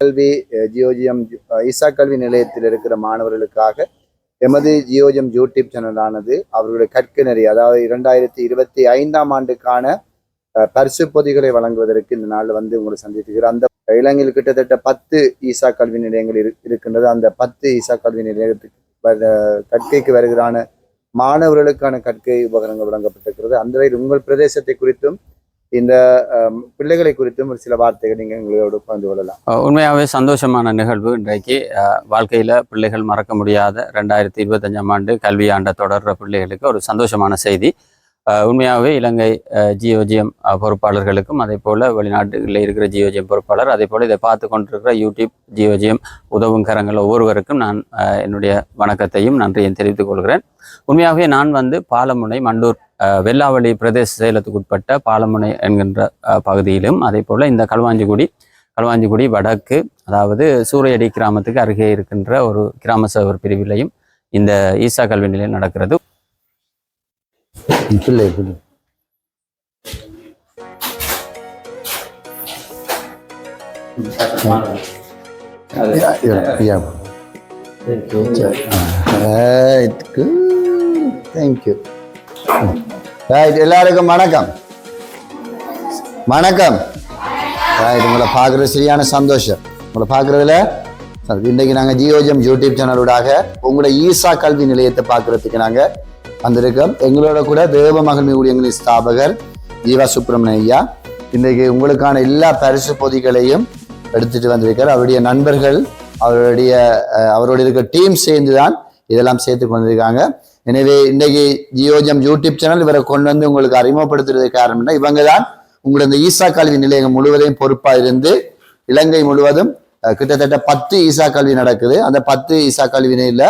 கல்வி ஜியோஜியம் ஈசா கல்வி நிலையத்தில் இருக்கிற மாணவர்களுக்காக எமது ஜியோஜியம் யூடியூப் சேனலானது அவர்களுடைய கற்கநெறி, அதாவது 2025ஆம் ஆண்டுக்கான பரிசு பொதிகளை வழங்குவதற்கு இந்த நாளில் உங்களை சந்தித்துக்கிறேன். அந்த இலங்கையில் கிட்டத்தட்ட 10 ஈசா கல்வி நிலையங்கள் இருக்கின்றது. அந்த 10 ஈசா கல்வி நிலையத்துக்கு கற்கைக்கு வருகிறான மாணவர்களுக்கான கற்கை உபகரணங்கள் வழங்கப்பட்டிருக்கிறது. அந்த வகையில் உங்கள் பிரதேசத்தை குறித்தும் இந்த பிள்ளைகளை குறித்தும் ஒரு சில வார்த்தைகள் நீங்கள் எங்களோடு பகிர்ந்து கொள்ளலாம். உண்மையாகவே சந்தோஷமான நிகழ்வு. இன்றைக்கு வாழ்க்கையில் பிள்ளைகள் மறக்க முடியாத 2025ஆம் ஆண்டு கல்வியாண்டை தொடர்ற பிள்ளைகளுக்கு ஒரு சந்தோஷமான செய்தி. உண்மையாகவே இலங்கை ஜியோஜியம் பொறுப்பாளர்களுக்கும் அதே போல் வெளிநாட்டுகளில் இருக்கிற ஜியோஜியம் பொறுப்பாளர், அதே போல் இதை பார்த்து கொண்டிருக்கிற யூடியூப் ஜியோஜியம் உதவும் கரங்கள் ஒவ்வொருவருக்கும் நான் என்னுடைய வணக்கத்தையும் நன்றியையும் தெரிவித்துக் கொள்கிறேன். உண்மையாகவே நான் பாலமுனை மண்டூர் வெள்ளாவளி பிரதேச செயலத்துக்கு உட்பட்ட பாலமுனை என்கின்ற பகுதியிலும், அதே போல் இந்த களுவாஞ்சிக்குடி வடக்கு, அதாவது சூறையடி கிராமத்துக்கு அருகே இருக்கின்ற ஒரு கிராம சேவர் பிரிவிலையும் இந்த ஈசா கல்வி நிலையம் நடக்கிறது. எல்லாருக்கும் வணக்கம். உங்களை பார்க்குறது சரியான சந்தோஷம். உங்களை பார்க்குறதுல இன்றைக்கு நாங்கள் ஜியோஜியம் யூடியூப் சேனலோடாக உங்களோட ஈசா கல்வி நிலையத்தை பார்க்குறதுக்கு நாங்கள் வந்திருக்கோம். எங்களோட கூட தேவ மகிழ்ச்சி ஊழியங்களின் ஸ்தாபகர் ஜீவா சுப்பிரமணிய ஐயா இன்றைக்கு உங்களுக்கான எல்லா பரிசு பொதிகளையும் எடுத்துட்டு வந்திருக்கார். அவருடைய நண்பர்கள், அவரோட இருக்க டீம் சேர்ந்து தான் இதெல்லாம் சேர்த்து கொண்டிருக்காங்க. எனவே இன்றைக்கு ஜியோஜியம் யூடியூப் சேனல் இவரை கொண்டு உங்களுக்கு அறிமுகப்படுத்துறதுக்கு காரணம்னா இவங்க தான் உங்களோட இந்த ஈசா கல்வி நிலையம் முழுவதையும் பொறுப்பாக இருந்து இலங்கை முழுவதும் கிட்டத்தட்ட 10 ஈசா கல்வி நடக்குது. அந்த 10 ஈசா கல்வி நிலையில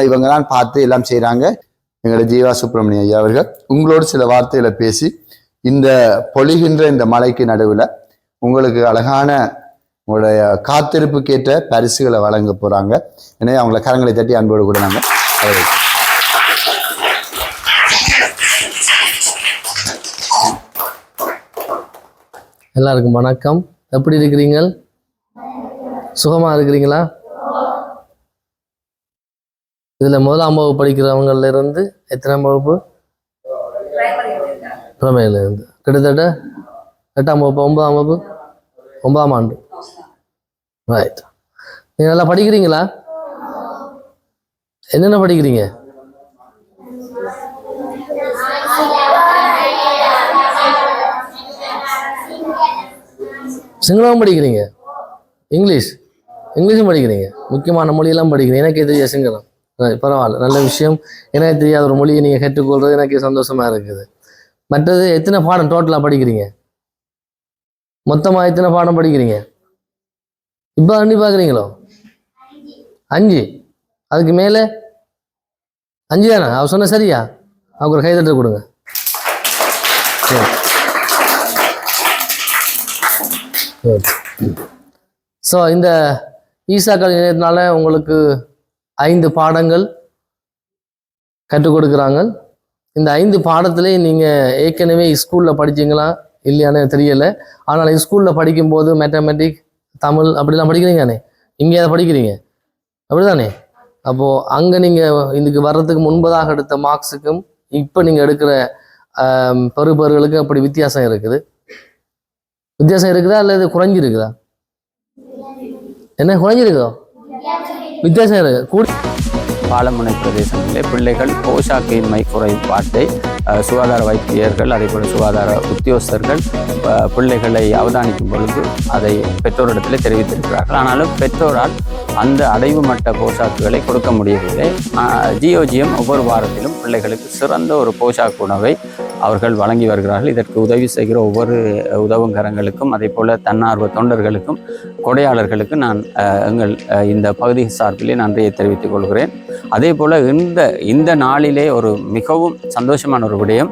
இவங்க தான் பார்த்து எல்லாம் செய்கிறாங்க. எங்களோட ஜீவா சுப்பிரமணிய ஐயா அவர்கள் உங்களோடு சில வார்த்தைகளை பேசி இந்த பொழிகின்ற இந்த மலைக்கு நடுவில் உங்களுக்கு அழகான உங்களுடைய காத்திருப்புக்கேற்ற பரிசுகளை வழங்க போறாங்க. எனவே அவங்கள கரங்களை தட்டி அன்போடு கூட நாங்கள் எல்லாருக்கும் வணக்கம். எப்படி இருக்கிறீங்க? சுகமா இருக்கிறீங்களா? இதில் 1ஆம் வகுப்பு படிக்கிறவங்கள்ல இருந்து எத்தனாம் வகுப்பு? பிரமையில இருந்து கிட்டத்தட்ட 8ஆம் வகுப்பு 9ஆம் வகுப்பு 9ஆம் ஆண்டு. ரைட். நீங்கள் நல்லா படிக்கிறீங்களா? என்னென்ன படிக்கிறீங்க? சிங்களமும் படிக்கிறீங்க, இங்கிலீஷும் படிக்கிறீங்க, முக்கியமான மொழியெல்லாம் படிக்கிறீங்க. எனக்கே தெரிய சிங்களம். பரவாயில்ல, நல்ல விஷயம். எனக்கு தெரியாத ஒரு மொழியை நீங்கள் கற்றுக்கொள்றது எனக்கு சந்தோஷமா இருக்குது. மற்றது எத்தனை பாடம் டோட்டலாக படிக்கிறீங்க? மொத்தமாக எத்தனை பாடம் படிக்கிறீங்க? இப்போ அண்ணி பார்க்குறீங்களோ? 5. அதுக்கு மேலே 5 தானே? அவர் சொன்ன சரியா? அவங்க ஒரு கைதட்டு கொடுங்க. ஸோ இந்த ஈசா கல்வி நிலையத்தினால உங்களுக்கு 5 பாடங்கள் கற்றுக் கொடுக்குறாங்க. இந்த 5 பாடத்திலே நீங்கள் ஏற்கனவே ஸ்கூலில் படிச்சிங்களா இல்லையானு தெரியலை. ஆனால் ஸ்கூலில் படிக்கும்போது மேத்தமெட்டிக், தமிழ் அப்படிலாம் படிக்கிறீங்கண்ணே. இங்கே அதை படிக்கிறீங்க அப்படிதானே? அப்போது அங்கே நீங்கள் இதுக்கு வர்றதுக்கு முன்பதாக எடுத்த மார்க்ஸுக்கும் இப்போ நீங்கள் எடுக்கிற பெறுபர்களுக்கும் அப்படி வித்தியாசம் இருக்குதா அல்லது குறைஞ்சிருக்குதா? என்ன குறைஞ்சிருக்குதோ? வித்தியாசம் இருக்கு. பாலமுனை பிரதேசங்களிலே பிள்ளைகள் போஷாக்கின்மை குறைபாட்டை சுகாதார வைத்தியர்கள், அதே போல் சுகாதார உத்தியோகஸ்தர்கள் பிள்ளைகளை அவதானிக்கும் பொழுது அதை பெற்றோரிடத்தில் தெரிவித்திருக்கிறார்கள். ஆனாலும் பெற்றோரால் அந்த அடைவு மட்ட போஷாக்குகளை கொடுக்க முடியவில்லை. ஜியோஜியம் ஒவ்வொரு வாரத்திலும் பிள்ளைகளுக்கு சிறந்த ஒரு போஷாக்கு உணவை அவர்கள் வழங்கி வருகிறார்கள். இதற்கு உதவி செய்கிற ஒவ்வொரு உதவுங்கரங்களுக்கும், அதே போல் தன்னார்வ தொண்டர்களுக்கும், கொடையாளர்களுக்கு நான் எங்கள் இந்த பகுதி சார்பிலே நன்றியை தெரிவித்துக் கொள்கிறேன். அதே போல் இந்த நாளிலே ஒரு மிகவும் சந்தோஷமான ஒரு விடயம்,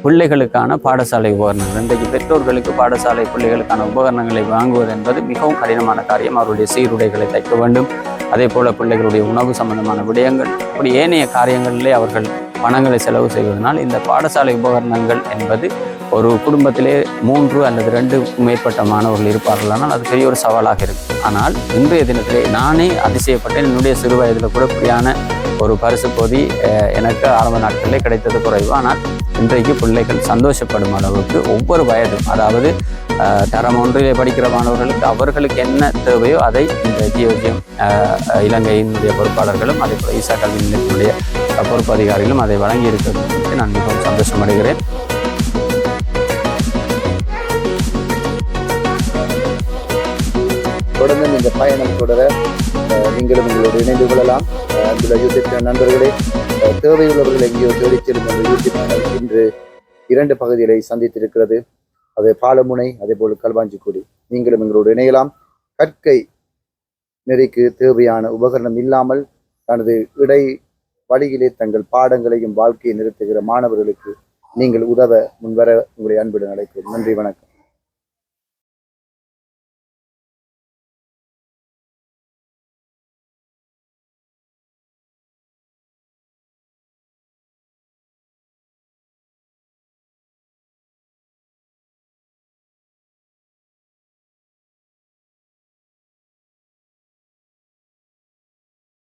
பிள்ளைகளுக்கான பாடசாலை உபகரணங்கள். இன்றைக்கு பெற்றோர்களுக்கு பாடசாலை பிள்ளைகளுக்கான உபகரணங்களை வாங்குவது என்பது மிகவும் கடினமான காரியம். அவருடைய சீருடைகளை தைக்க வேண்டும். அதே போல் பிள்ளைகளுடைய உணவு சம்பந்தமான விடயங்கள், இப்படி ஏனைய காரியங்களிலே அவர்கள் பணங்களை செலவு செய்வதனால் இந்த பாடசாலை உபகரணங்கள் என்பது ஒரு குடும்பத்திலே 3 அல்லது 2க்கும் மேற்பட்ட மாணவர்கள் இருப்பார்களானால் அது பெரிய ஒரு சவாலாக இருக்கும். ஆனால் இன்றைய தினத்திலே நானே அதிசயப்பட்டேன். என்னுடைய சிறு வயதில் கூட இப்படியான ஒரு பரிசு பொதி எனக்கு ஆரம்ப நாட்களிலே கிடைத்தது குறைவு. ஆனால் இன்றைக்கு பிள்ளைகள் சந்தோஷப்படும் அளவுக்கு ஒவ்வொரு வயதும், அதாவது தரம் 1லே படிக்கிற மாணவர்களுக்கு அவர்களுக்கு என்ன தேவையோ அதை இந்த ஜியோஜியம் இலங்கையினுடைய பொறுப்பாளர்களும் அதே போல் ஈசா கல்வி நிலையத்தினுடைய பொறுப்பு அதிகாரிகளும் அதை வழங்கி இருக்கிறது. நான் மிகவும் சந்தோஷம் அடைகிறேன். தொடர்ந்து இந்த பயணம் தொடர நீங்களும் உங்களோடு இணைந்து கொள்ளலாம். அங்குள்ள யூடியூப் நண்பர்களே, தேவையுள்ளவர்கள் எங்கேயோ தேடிச் செல்லும் அந்த யூடியூப் சேனல் இன்று 2 பகுதிகளை சந்தித்திருக்கிறது. அது பாலமுனை, அதே போல் களுவாஞ்சிக்குடி. நீங்களும் எங்களோடு இணையலாம். கற்கை நெறிக்கு தேவையான உபகரணம் இல்லாமல் தனது இடை வழியிலே தங்கள் பாடங்களையும் வாழ்க்கையை நிறுத்துகிற மாணவர்களுக்கு நீங்கள் உதவ முன்வர உங்களை அன்புடன் அழைக்கிறேன். நன்றி, வணக்கம்.